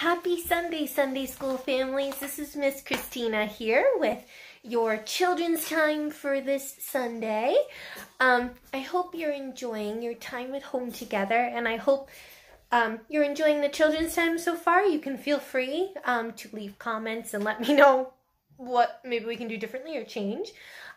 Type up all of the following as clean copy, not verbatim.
Happy Sunday, Sunday School families. This is Miss Christina here with your children's time for this Sunday. I hope you're enjoying your time at home together, and I hope you're enjoying the children's time so far. You can feel free to leave comments and let me know what maybe we can do differently or change.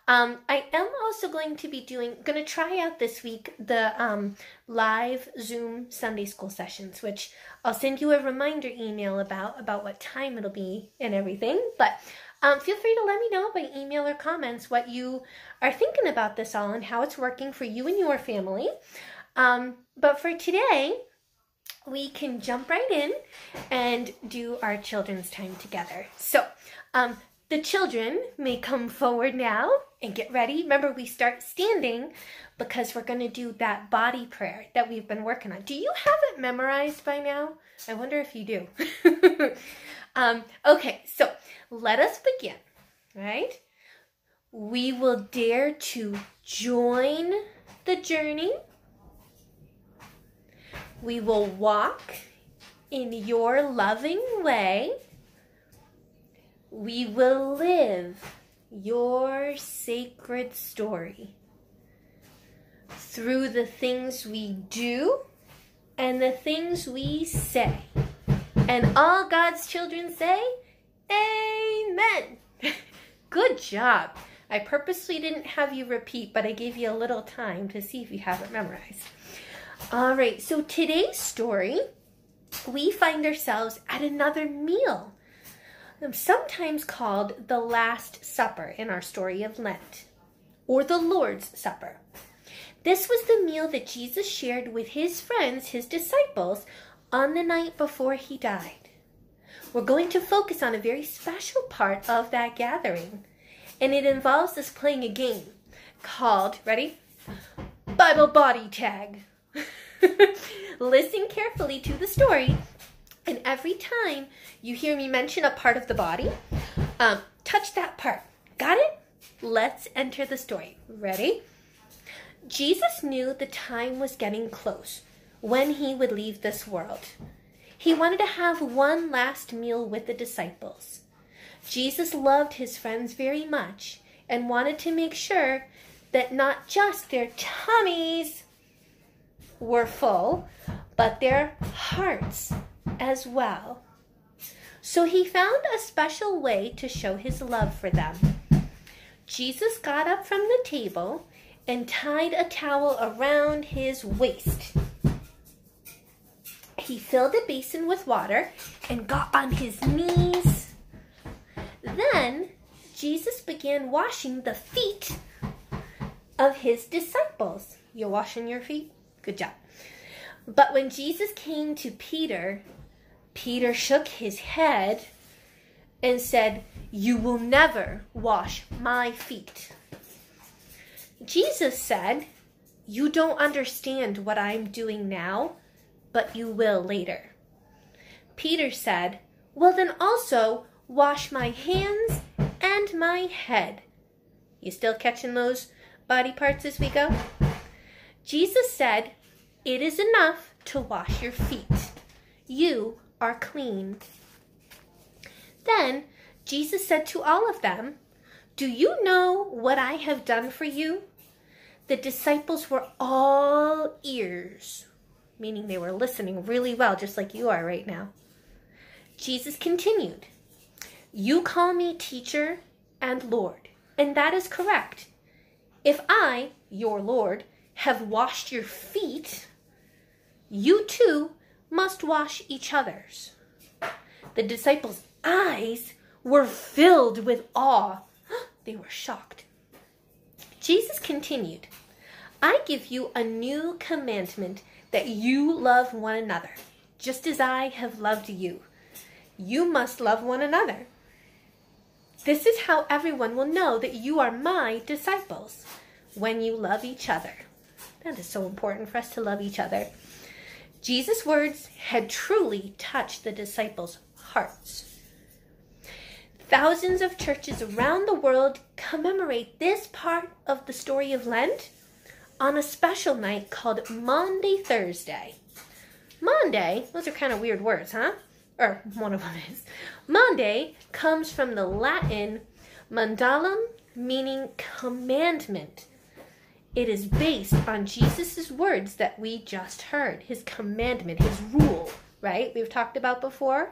I am also going to try out this week the live Zoom Sunday school sessions, which I'll send you a reminder email about what time it'll be and everything. But feel free to let me know by email or comments what you are thinking about this all and how it's working for you and your family. But for today, we can jump right in and do our children's time together. So, the children may come forward now and get ready. Remember, we start standing because we're going to do that body prayer that we've been working on. Do you have it memorized by now? I wonder if you do. Okay, so let us begin, right? We will dare to join the journey. We will walk in your loving way. We will live your sacred story through the things we do and the things we say. And all God's children say, Amen. Good job. I purposely didn't have you repeat, but I gave you a little time to see if you have it memorized. All right, so today's story, we find ourselves at another meal, sometimes called the Last Supper in our story of Lent, or the Lord's Supper. This was the meal that Jesus shared with his friends, his disciples, on the night before he died. We're going to focus on a very special part of that gathering, and it involves us playing a game called, ready? Bible Body Tag. Listen carefully to the story, and every time you hear me mention a part of the body, touch that part. Got it? Let's enter the story. Ready? Jesus knew the time was getting close when he would leave this world. He wanted to have one last meal with the disciples. Jesus loved his friends very much and wanted to make sure that not just their tummies were full, but their hearts as well. So he found a special way to show his love for them. Jesus got up from the table and tied a towel around his waist. He filled a basin with water and got on his knees. Then Jesus began washing the feet of his disciples. You washing your feet? Good job. But when Jesus came to Peter, Peter shook his head and said, "You will never wash my feet." Jesus said, "You don't understand what I'm doing now, but you will later." Peter said, "Well, then also wash my hands and my head." You still catching those body parts as we go? Jesus said, "It is enough to wash your feet. You are clean." Then Jesus said to all of them, "Do you know what I have done for you?" The disciples were all ears, meaning they were listening really well, just like you are right now. Jesus continued, "You call me teacher and Lord, and that is correct. If I, your Lord, have washed your feet, you too must wash each other's." The disciples' eyes were filled with awe. They were shocked. Jesus continued, "I give you a new commandment, that you love one another, just as I have loved you. You must love one another. This is how everyone will know that you are my disciples, when you love each other." That is so important for us to love each other. Jesus' words had truly touched the disciples' hearts. Thousands of churches around the world commemorate this part of the story of Lent on a special night called Maundy Thursday. Maundy, those are kind of weird words, huh? or one of them is. Mande comes from the Latin mandalum, meaning commandment. It is based on Jesus' words that we just heard, his commandment, his rule, right? We've talked about before.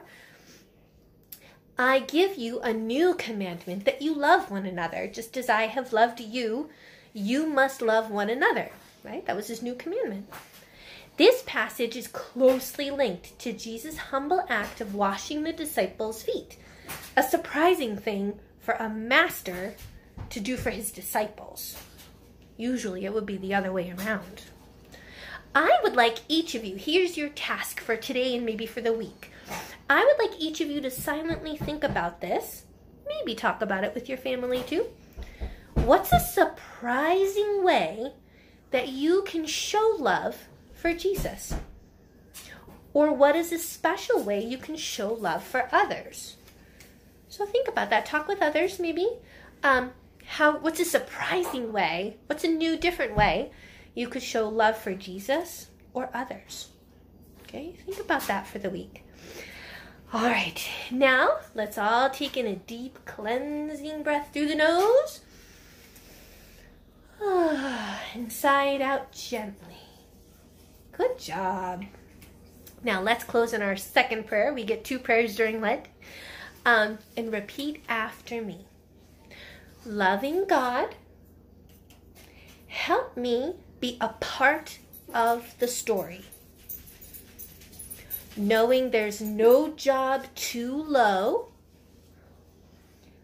I give you a new commandment, that you love one another. Just as I have loved you, you must love one another, right? That was his new commandment. This passage is closely linked to Jesus' humble act of washing the disciples' feet, a surprising thing for a master to do for his disciples. Usually it would be the other way around. I would like each of you, here's your task for today and maybe for the week. I would like each of you to silently think about this, maybe talk about it with your family too. What's a surprising way that you can show love for Jesus? Or what is a special way you can show love for others? So think about that. Talk with others maybe. What's a surprising way, what's a new, different way you could show love for Jesus or others? Okay, think about that for the week. All right, now let's all take in a deep cleansing breath through the nose. And sigh it out gently. Good job. Now let's close in our second prayer. We get 2 prayers during Lent. And repeat after me. Loving God, help me be a part of the story. Knowing there's no job too low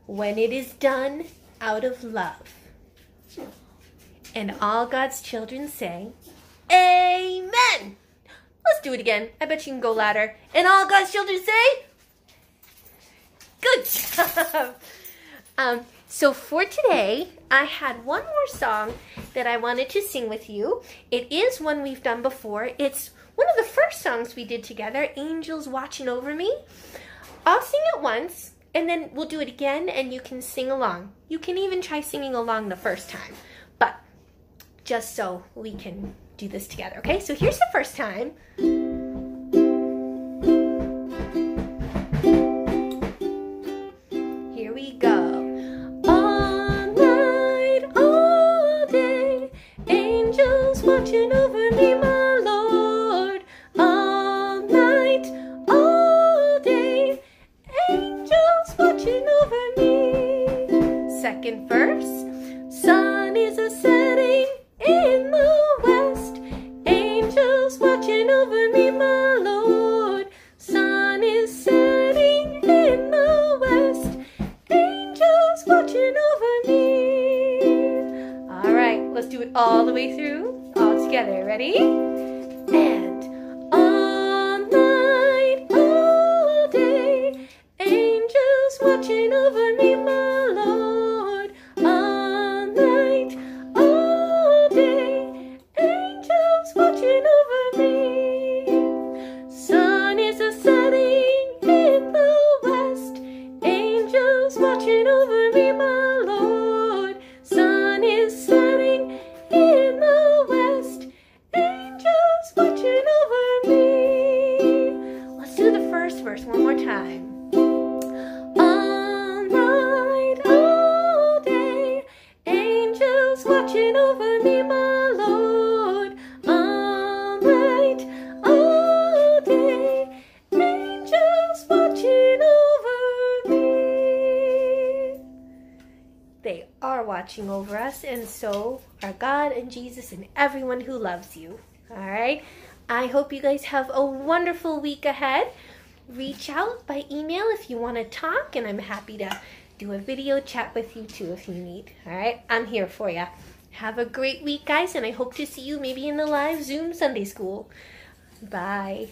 when it is done out of love. And all God's children say, Amen. Let's do it again. I bet you can go louder. And all God's children say, good job. So for today, I had one more song that I wanted to sing with you. It is one we've done before. It's one of the first songs we did together, Angels Watching Over Me. I'll sing it once, and then we'll do it again, and you can sing along. You can even try singing along the first time, but just so we can do this together, okay? So here's the first time. Here we go. All night, all day, angels watching over me, my Lord. All night, all day, angels watching over me. Second verse. Sun is a setting in the west, angels watching over me, my Lord. Sun is setting in the west, angels watching over me. All right, let's do it all the way through, all together. Ready? And all night, all day, angels watching over me, my Lord. All night, all day, angels watching over me. Sun is a setting in the west, angels watching over me, my Lord. Sun is setting in the west, angels watching over me. Let's do the first verse one more time. All night, all day, angels watching over me, my Lord. All night, all day, angels watching over me. They are watching over us, and so are God and Jesus and everyone who loves you. All right? I hope you guys have a wonderful week ahead. Reach out by email if you want to talk, and I'm happy to do a video chat with you too if you need. All right? I'm here for you. Have a great week, guys, and I hope to see you maybe in the live Zoom Sunday school. Bye.